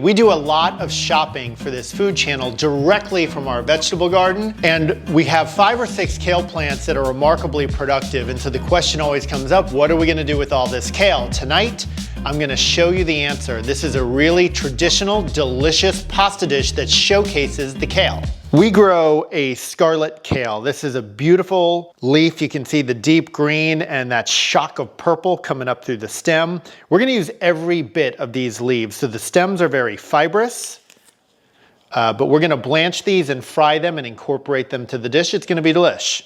We do a lot of shopping for this food channel directly from our vegetable garden, and we have 5 or 6 kale plants that are remarkably productive. And so the question always comes up, what are we gonna do with all this kale? Tonight, I'm gonna show you the answer. This is a really traditional, delicious pasta dish that showcases the kale. We grow a scarlet kale. This is a beautiful leaf. You can see the deep green and that shock of purple coming up through the stem. We're gonna use every bit of these leaves. So the stems are very fibrous, but we're gonna blanch these and fry them and incorporate them to the dish. It's gonna be delish.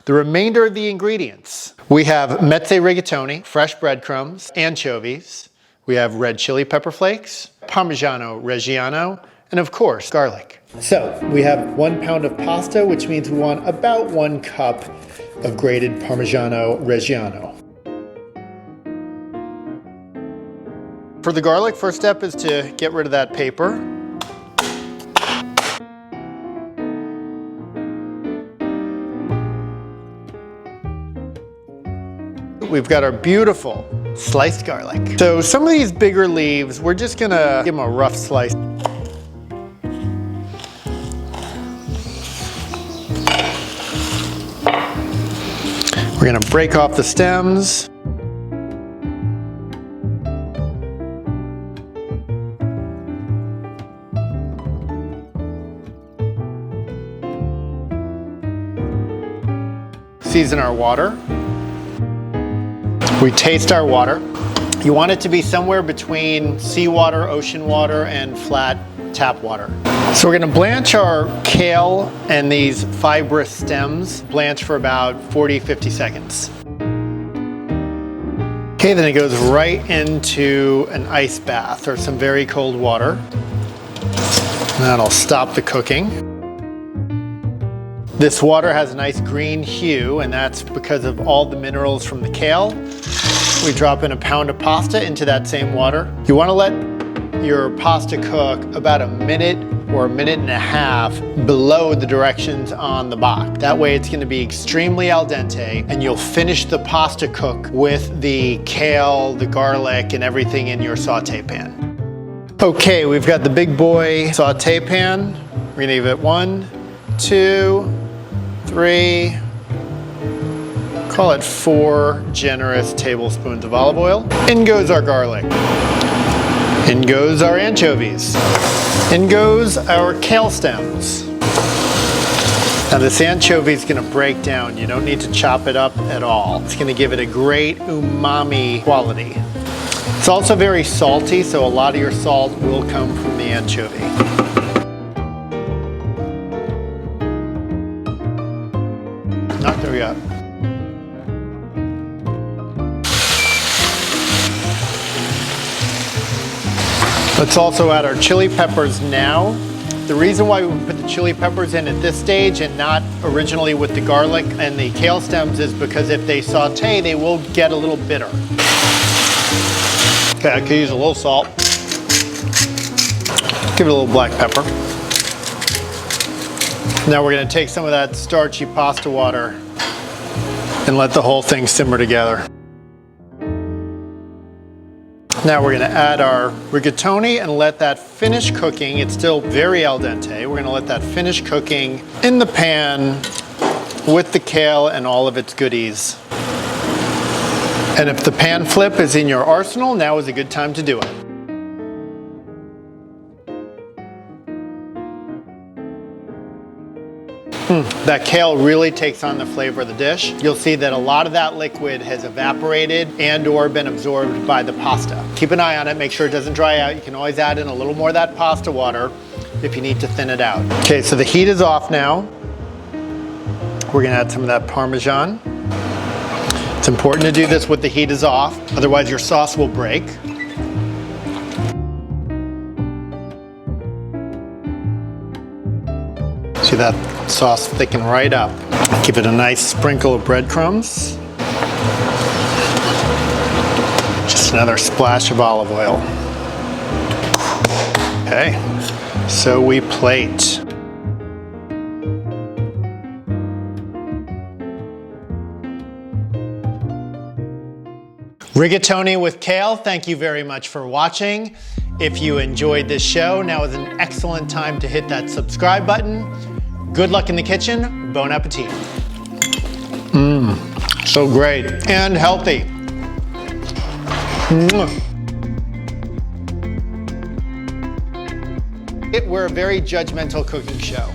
The remainder of the ingredients, we have Mezze rigatoni, fresh breadcrumbs, anchovies. We have red chili pepper flakes, Parmigiano Regiano, and of course, garlic. So we have 1 pound of pasta, which means we want about 1 cup of grated Parmigiano Reggiano. For the garlic, first step is to get rid of that paper. We've got our beautiful sliced garlic. So some of these bigger leaves, we're just gonna give them a rough slice. We're gonna break off the stems. Season our water. We taste our water. You want it to be somewhere between seawater, ocean water, and flat tap water. So we're gonna blanch our kale and these fibrous stems, blanch for about 40-50 seconds. Okay, then it goes right into an ice bath or some very cold water. That'll stop the cooking. This water has a nice green hue, and that's because of all the minerals from the kale. We drop in a pound of pasta into that same water. You wanna let your pasta cook about a minute or a minute and a half below the directions on the box. That way it's gonna be extremely al dente, and you'll finish the pasta cook with the kale, the garlic, and everything in your saute pan. Okay, we've got the big boy saute pan. We're gonna give it 1, 2, 3, call it 4 generous tablespoons of olive oil. In goes our garlic. In goes our anchovies. In goes our kale stems. Now this anchovy is gonna break down. You don't need to chop it up at all. It's gonna give it a great umami quality. It's also very salty, so a lot of your salt will come from the anchovy. There we go. Let's also add our chili peppers now. The reason why we put the chili peppers in at this stage and not originally with the garlic and the kale stems is because if they saute, they will get a little bitter. Okay, I could use a little salt. Give it a little black pepper. Now we're gonna take some of that starchy pasta water and let the whole thing simmer together. Now we're gonna add our rigatoni and let that finish cooking. It's still very al dente. We're gonna let that finish cooking in the pan with the kale and all of its goodies. And if the pan flip is in your arsenal, now is a good time to do it. That kale really takes on the flavor of the dish. You'll see that a lot of that liquid has evaporated and or been absorbed by the pasta. Keep an eye on it, make sure it doesn't dry out. You can always add in a little more of that pasta water if you need to thin it out. Okay, so the heat is off now. We're gonna add some of that Parmesan. It's important to do this with the heat is off, otherwise your sauce will break. See that sauce thicken right up. Give it a nice sprinkle of breadcrumbs. Just another splash of olive oil. Okay, so we plate. Rigatoni with kale, thank you very much for watching. If you enjoyed this show, now is an excellent time to hit that subscribe button. Good luck in the kitchen. Bon appetit. So great and healthy. We're a very judgmental cooking show.